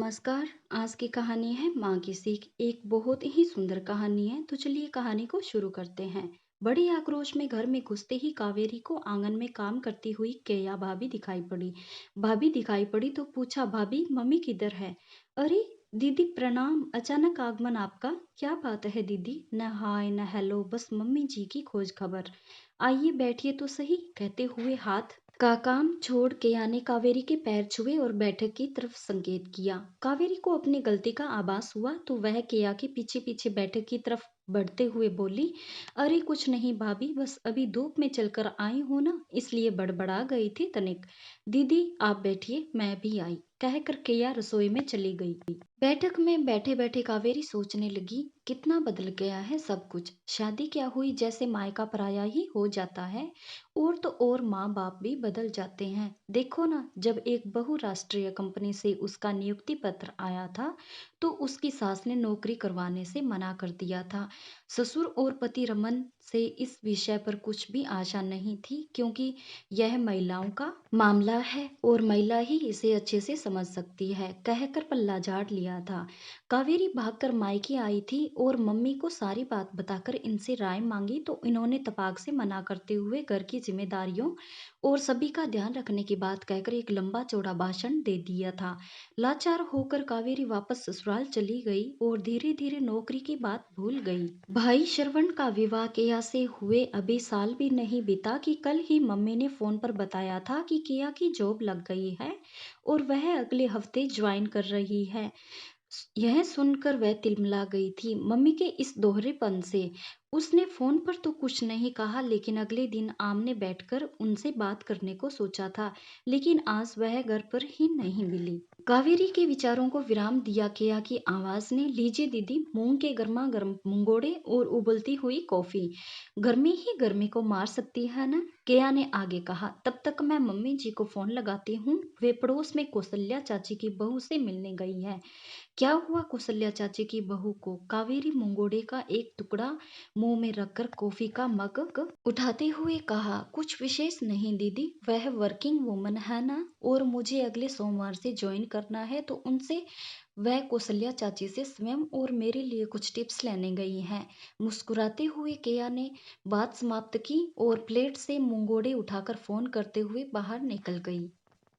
नमस्कार। आज की कहानी है माँ की सीख। एक बहुत ही सुंदर कहानी है, तो चलिए कहानी को शुरू करते हैं। बड़ी आक्रोश में घर में घुसते ही कावेरी को आंगन में काम करती हुई केया भाभी दिखाई पड़ी। भाभी दिखाई पड़ी तो पूछा, भाभी मम्मी किधर है? अरे दीदी प्रणाम, अचानक आगमन आपका, क्या बात है दीदी? न हाय न हेलो, बस मम्मी जी की खोज खबर। आइए बैठिए तो सही, कहते हुए हाथ का काम छोड़ केया ने कावेरी के पैर छुए और बैठक की तरफ संकेत किया। कावेरी को अपनी गलती का आभास हुआ तो वह केया के पीछे पीछे बैठक की तरफ बढ़ते हुए बोली, अरे कुछ नहीं भाभी, बस अभी धूप में चलकर आई हूं ना, इसलिए बड़बड़ा गई थी तनिक। दीदी आप बैठिए, मैं भी आई, कहकर केया रसोई में चली गई। बैठक में बैठे बैठे कावेरी सोचने लगी, कितना बदल गया है सब कुछ। शादी क्या हुई जैसे मायका पराया ही हो जाता है। और तो और माँ बाप भी बदल जाते हैं। देखो ना, जब एक बहुराष्ट्रीय कंपनी से उसका नियुक्ति पत्र आया था तो उसकी सास ने नौकरी करवाने से मना कर दिया था। ससुर और पति रमन से इस विषय पर कुछ भी आशा नहीं थी, क्योंकि यह महिलाओं का मामला है और महिला ही इसे अच्छे से समझ सकती है, कहकर पल्ला झाड़ लिया था। कावेरी भागकर मायके आई थी और मम्मी को सारी बात बताकर इनसे राय मांगी तो इन्होंने तपाक से मना करते हुए घर की जिम्मेदारियों और सभी का ध्यान रखने की बात कहकर एक लंबा चौड़ा भाषण दे दिया था। लाचार होकर कावेरी वापस ससुराल चली गई और धीरे धीरे नौकरी की बात भूल गई। भाई श्रवण का विवाह केया से हुए अभी साल भी नहीं बीता कि कल ही मम्मी ने फोन पर बताया था कि केया की जॉब लग गई है और वह अगले हफ्ते ज्वाइन कर रही है। यह सुनकर वह तिलमिला गई थी मम्मी के इस दोहरेपन से। उसने फोन पर तो कुछ नहीं कहा, लेकिन अगले दिन आमने बैठकर उनसे बात करने को सोचा था, लेकिन आज वह घर पर ही नहीं मिली। कावेरी के विचारों को विराम दिया केया की आवाज ने, लीजिए दीदी, मूंग के गर्मा गर्म मुंगोड़े और उबलती हुई कॉफी। गर्मी ही गर्मी को मार सकती है ना, केया ने आगे कहा। तब तक मैं मम्मी जी को फोन लगाती हूँ, वे पड़ोस में कौशल्या चाची की बहू से मिलने गई है। क्या हुआ कौशल्या चाची की बहू को? कावेरी मंगोड़े का एक टुकड़ा मुंह में रखकर कॉफी का मग उठाते हुए कहा, कुछ विशेष नहीं दीदी, वह वर्किंग वुमन है ना, और मुझे अगले सोमवार से ज्वाइन करना है तो उनसे वह कौशल्या चाची से स्वयं और मेरे लिए कुछ टिप्स लेने गई हैं। मुस्कुराते हुए केया ने बात समाप्त की और प्लेट से मुंगोड़े उठाकर फोन करते हुए बाहर निकल गई।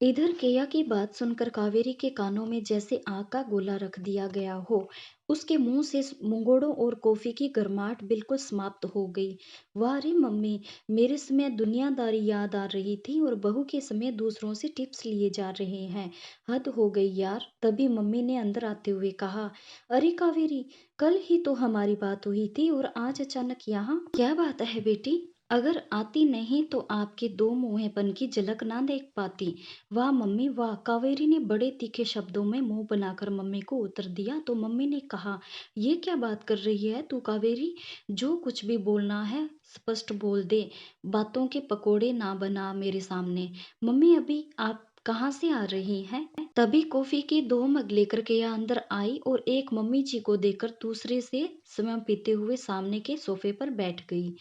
इधर केया की बात सुनकर कावेरी के कानों में जैसे आग का गोला रख दिया गया हो। उसके मुंह से मुंगोड़ों और कॉफी की गर्माहट बिल्कुल समाप्त हो गई। वाह रे मम्मी, मेरे समय दुनियादारी याद आ रही थी और बहू के समय दूसरों से टिप्स लिए जा रहे हैं। हद हो गई यार। तभी मम्मी ने अंदर आते हुए कहा, अरे कावेरी, कल ही तो हमारी बात हुई थी और आज अचानक यहाँ, क्या बात है बेटी? अगर आती नहीं तो आपके दो मुंहेपन की झलक ना देख पाती। वाह मम्मी वाह, कावेरी ने बड़े तीखे शब्दों में मुंह बनाकर मम्मी को उत्तर दिया तो मम्मी ने कहा, ये क्या बात कर रही है तू कावेरी? जो कुछ भी बोलना है स्पष्ट बोल दे, बातों के पकोड़े ना बना मेरे सामने। मम्मी अभी आप कहाँ से आ रही हैं? तभी कॉफी की दो मग लेकर के यहाँ अंदर आई और एक मम्मी जी को देकर दूसरे से स्वयं पीते हुए सामने के सोफे पर बैठ गई।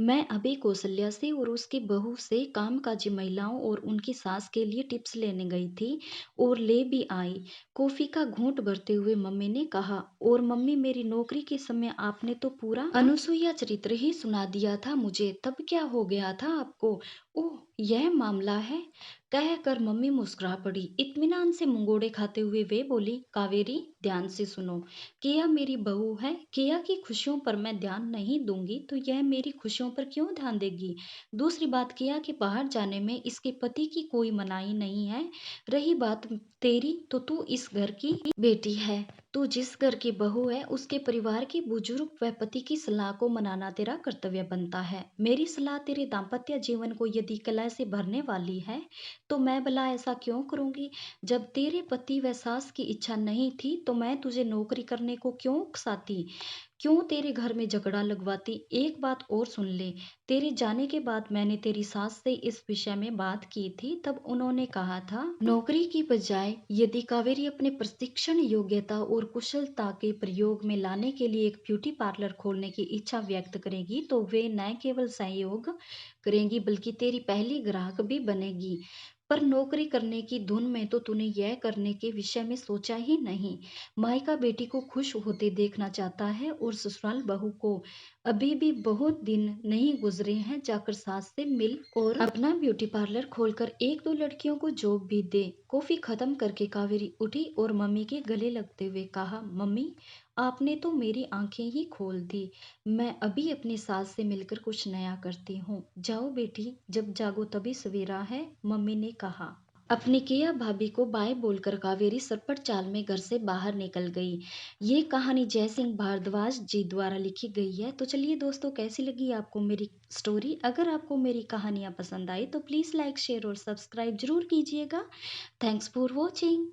मैं अभी कौशल्या से और उसकी बहू से कामकाजी महिलाओं और उनकी सास के लिए टिप्स लेने गई थी और ले भी आई। कॉफी का घूंट भरते हुए मम्मी ने कहा, और मम्मी मेरी नौकरी के समय आपने तो पूरा अनुसुईया चरित्र ही सुना दिया था मुझे, तब क्या हो गया था आपको? ओह यह मामला है, कहकर मम्मी मुस्कुरा पड़ी। इत्मीनान से मुंगोड़े खाते हुए वे बोली, कावेरी ध्यान से सुनो, किया मेरी बहू है, किया की खुशियों पर मैं ध्यान नहीं दूंगी तो यह मेरी खुशियों पर क्यों ध्यान देगी? दूसरी बात, किया कि बाहर जाने में इसके पति की कोई मनाही नहीं है। रही बात तेरी, तो तू इस घर की बेटी है, तू जिस घर की बहू है उसके परिवार के बुजुर्ग व पति की सलाह को मनाना तेरा कर्तव्य बनता है। मेरी सलाह तेरे दाम्पत्य जीवन को यदि कलह से भरने वाली है तो मैं भला ऐसा क्यों करूंगी? जब तेरे पति व सास की इच्छा नहीं थी तो मैं तुझे नौकरी करने को क्यों उकसाती, क्यों तेरे घर में झगड़ा लगवाती? एक बात और सुन ले, तेरे जाने के बाद मैंने तेरी सास से इस विषय में बात की थी, तब उन्होंने कहा था नौकरी की बजाय यदि कावेरी अपने प्रशिक्षण योग्यता और कुशलता के प्रयोग में लाने के लिए एक ब्यूटी पार्लर खोलने की इच्छा व्यक्त करेगी तो वे न केवल सहयोग करेंगी बल्कि तेरी पहली ग्राहक भी बनेगी। पर नौकरी करने की धुन में तो तूने यह करने के विषय में सोचा ही नहीं। मायका बेटी को खुश होते देखना चाहता है और ससुराल बहू को अभी भी बहुत दिन नहीं गुजरे हैं जाकर सास से मिल और अपना ब्यूटी पार्लर खोलकर एक दो लड़कियों को जॉब भी दे। कॉफी खत्म करके कावेरी उठी और मम्मी के गले लगते हुए कहा, मम्मी आपने तो मेरी आंखें ही खोल दी। मैं अभी अपनी सास से मिलकर कुछ नया करती हूँ। जाओ बेटी, जब जागो तभी सवेरा है, मम्मी ने कहा। अपनी किया भाभी को बाय बोलकर कावेरी सरपट चाल में घर से बाहर निकल गई। ये कहानी जयसिंह भारद्वाज जी द्वारा लिखी गई है। तो चलिए दोस्तों, कैसी लगी आपको मेरी स्टोरी? अगर आपको मेरी कहानियाँ पसंद आई तो प्लीज़ लाइक शेयर और सब्सक्राइब जरूर कीजिएगा। Thanks for watching.